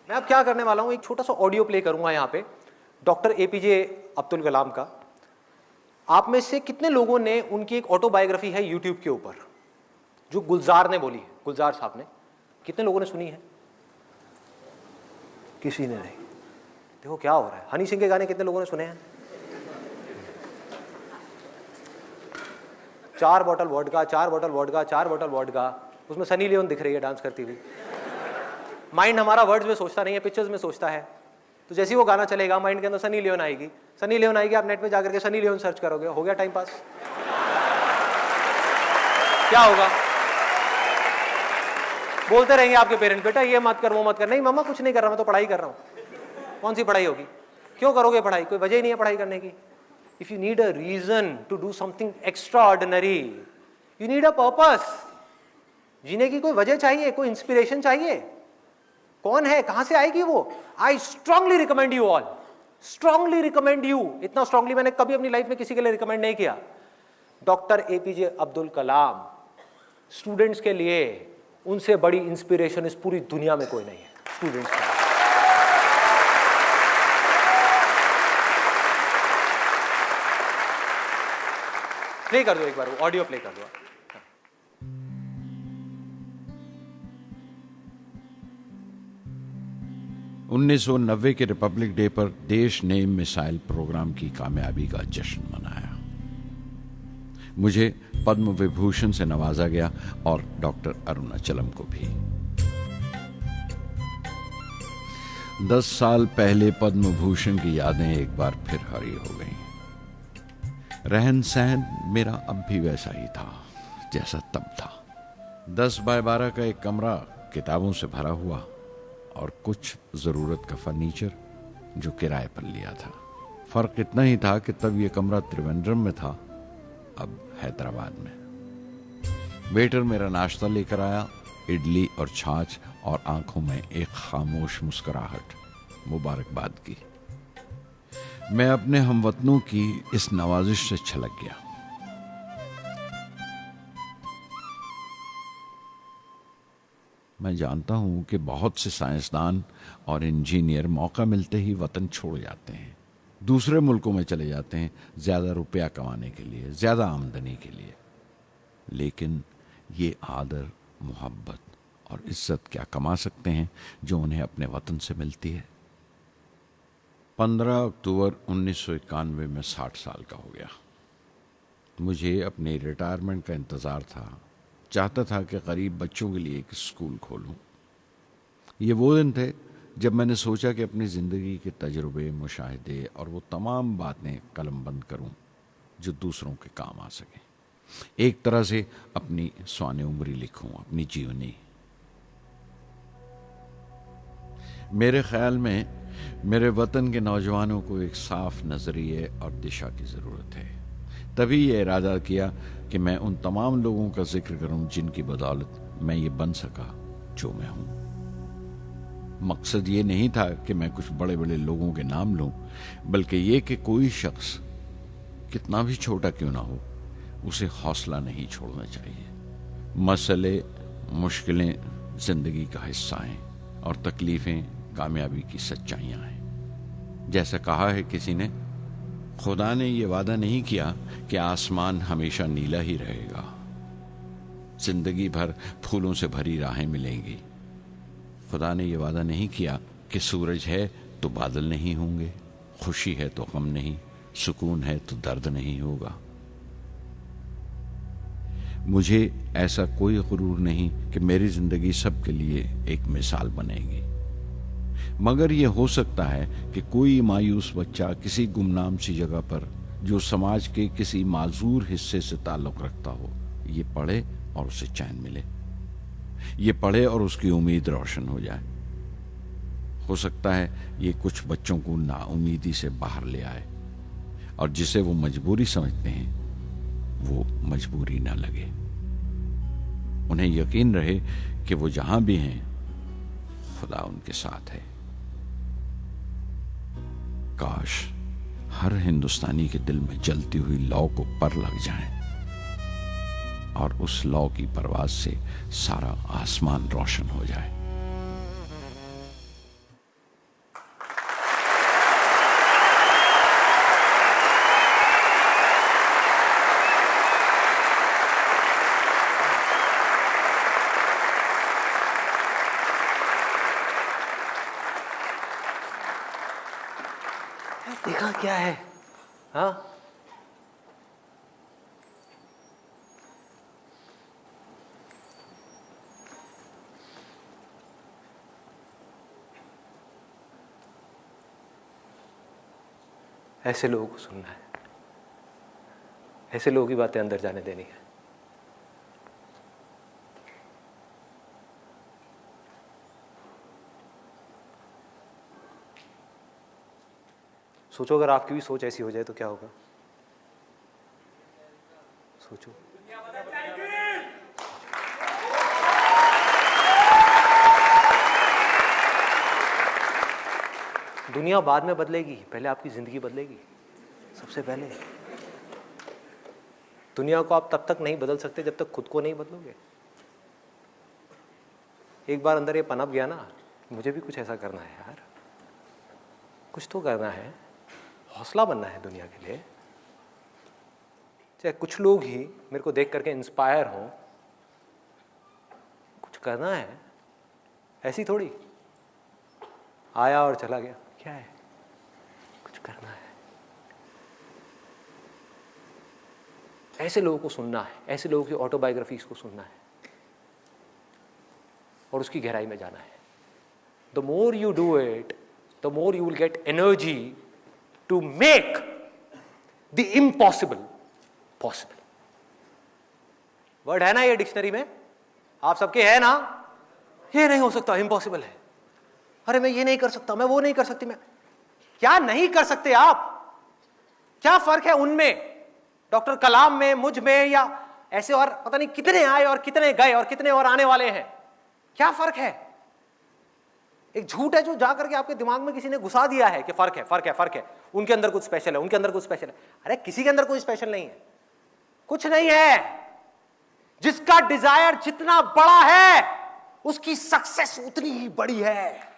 मैं अब क्या करने वाला हूँ, एक छोटा सा ऑडियो प्ले करूंगा यहाँ पे डॉक्टर एपीजे अब्दुल कलाम का। आप में से कितने लोगों ने, उनकी एक ऑटोबायोग्राफी है यूट्यूब के ऊपर जो गुलजार ने बोली है, गुलजार साहब ने, कितने लोगों ने सुनी है? किसी ने नहीं। देखो क्या हो रहा है। हनी सिंह के गाने कितने लोगों ने सुने हैं? 4 bottle vodka, 4 bottle vodka, 4 bottle vodka. उसमें सनी लियोन दिख रही है डांस करती हुई। माइंड हमारा वर्ड्स में सोचता नहीं है, पिक्चर्स में सोचता है। तो जैसे ही वो गाना चलेगा माइंड के अंदर सनी लियोन आएगी, सनी लियोन आएगी, आप नेट में जाकर के सनी लियोन सर्च करोगे, हो गया टाइम पास। क्या होगा? बोलते रहेंगे आपके पेरेंट्स, बेटा ये मत कर वो मत कर। नहीं मम्मा कुछ नहीं कर रहा, मैं तो पढ़ाई कर रहा हूँ। कौन सी पढ़ाई होगी? क्यों करोगे पढ़ाई? कोई वजह ही नहीं है पढ़ाई करने की। If you need a reason to do something extraordinary, you need a purpose. जीने की कोई वजह चाहिए, कोई इंस्पिरेशन चाहिए। कौन है, कहां से आएगी वो? I strongly recommend you all, strongly recommend you. इतना स्ट्रांगली मैंने कभी अपनी लाइफ में किसी के लिए रिकमेंड नहीं किया। Doctor APJ Abdul Kalam students के लिए, उनसे बड़ी इंस्पिरेशन इस पूरी दुनिया में कोई नहीं है स्टूडेंट्स के लिए। प्ले कर दो एक बार, वो ऑडियो प्ले कर दो। 1990 के रिपब्लिक डे पर देश ने मिसाइल प्रोग्राम की कामयाबी का जश्न मनाया। मुझे पद्म विभूषण से नवाजा गया और डॉक्टर अरुणाचलम को भी। 10 साल पहले पद्म भूषण की यादें एक बार फिर हरी हो गईं। रहन सहन मेरा अब भी वैसा ही था जैसा तब था। 10 बाय 12 का एक कमरा किताबों से भरा हुआ और कुछ जरूरत का फर्नीचर जो किराए पर लिया था। फर्क इतना ही था कि तब यह कमरा त्रिवेंद्रम में था, अब हैदराबाद में। वेटर मेरा नाश्ता लेकर आया, इडली और छाछ, और आंखों में एक खामोश मुस्कुराहट मुबारकबाद की। मैं अपने हमवतनों की इस नवाजिश से छलक गया। मैं जानता हूं कि बहुत से साइंसदान और इंजीनियर मौका मिलते ही वतन छोड़ जाते हैं, दूसरे मुल्कों में चले जाते हैं ज्यादा रुपया कमाने के लिए, ज्यादा आमदनी के लिए। लेकिन ये आदर, मोहब्बत और इज्जत क्या कमा सकते हैं जो उन्हें अपने वतन से मिलती है। 15 अक्टूबर 1991 में 60 साल का हो गया। मुझे अपने रिटायरमेंट का इंतजार था। चाहता था कि गरीब बच्चों के लिए एक स्कूल खोलूं। ये वो दिन थे जब मैंने सोचा कि अपनी ज़िंदगी के तजुर्बे, मुशाहिदे और वो तमाम बातें कलमबंद करूं जो दूसरों के काम आ सकें। एक तरह से अपनी स्वाने उम्री लिखूं, अपनी जीवनी। मेरे ख्याल में मेरे वतन के नौजवानों को एक साफ नजरिए और दिशा की ज़रूरत है। तभी ये इरादा किया कि मैं उन तमाम लोगों का जिक्र करूं जिनकी बदौलत मैं ये बन सका जो मैं हूं। मकसद ये नहीं था कि मैं कुछ बड़े बड़े लोगों के नाम लूं, बल्कि ये कि कोई शख्स कितना भी छोटा क्यों ना हो, उसे हौसला नहीं छोड़ना चाहिए। मसले, मुश्किलें जिंदगी का हिस्सा हैं और तकलीफें कामयाबी की सच्चाइयां हैं। जैसा कहा है किसी ने, खुदा ने यह वादा नहीं किया कि आसमान हमेशा नीला ही रहेगा, जिंदगी भर फूलों से भरी राहें मिलेंगी। खुदा ने यह वादा नहीं किया कि सूरज है तो बादल नहीं होंगे, खुशी है तो गम नहीं, सुकून है तो दर्द नहीं होगा। मुझे ऐसा कोई गुरूर नहीं कि मेरी जिंदगी सबके लिए एक मिसाल बनेगी, मगर यह हो सकता है कि कोई मायूस बच्चा किसी गुमनाम सी जगह पर जो समाज के किसी माजूर हिस्से से ताल्लुक रखता हो, ये पढ़े और उसे चैन मिले, ये पढ़े और उसकी उम्मीद रोशन हो जाए। हो सकता है ये कुछ बच्चों को नाउमीदी से बाहर ले आए और जिसे वो मजबूरी समझते हैं वो मजबूरी ना लगे। उन्हें यकीन रहे कि वो जहां भी हैं खुदा उनके साथ है। काश हर हिंदुस्तानी के दिल में जलती हुई लौ को पर लग जाए और उस लौ की परवाज से सारा आसमान रोशन हो जाए। देखा क्या है? हाँ, ऐसे लोगों को सुनना है, ऐसे लोगों की बातें अंदर जाने देनी है। सोचो अगर आपकी भी सोच ऐसी हो जाए तो क्या होगा? सोचो। दुनिया बाद में बदलेगी, पहले आपकी जिंदगी बदलेगी। सबसे पहले दुनिया को आप तब तक नहीं बदल सकते जब तक खुद को नहीं बदलोगे। एक बार अंदर ये पनप गया ना, मुझे भी कुछ ऐसा करना है यार, कुछ तो करना है, हौसला बनना है दुनिया के लिए। चाहे कुछ लोग ही मेरे को देख करके इंस्पायर हों, कुछ करना है। ऐसी थोड़ी आया और चला गया, क्या है? कुछ करना है। ऐसे लोगों को सुनना है, ऐसे लोगों की ऑटोबायोग्राफीज को सुनना है और उसकी गहराई में जाना है। The more you do it, the more you will get energy to make the impossible possible. Word है ना ये डिक्शनरी में, आप सबके है ना? ये नहीं हो सकता, इम्पॉसिबल है। अरे मैं ये नहीं कर सकता, मैं वो नहीं कर सकती। मैं क्या नहीं कर सकते आप? क्या फर्क है उनमें, डॉक्टर कलाम में, मुझ में, या ऐसे और पता नहीं कितने आए और कितने गए और कितने और आने वाले हैं? क्या फर्क है? एक झूठ है जो जा करके आपके दिमाग में किसी ने घुसा दिया है कि फर्क है, फर्क है, फर्क है, उनके अंदर कुछ स्पेशल है, उनके अंदर कुछ स्पेशल है। अरे किसी के अंदर कोई स्पेशल नहीं है, कुछ नहीं है। जिसका डिजायर जितना बड़ा है उसकी सक्सेस उतनी ही बड़ी है।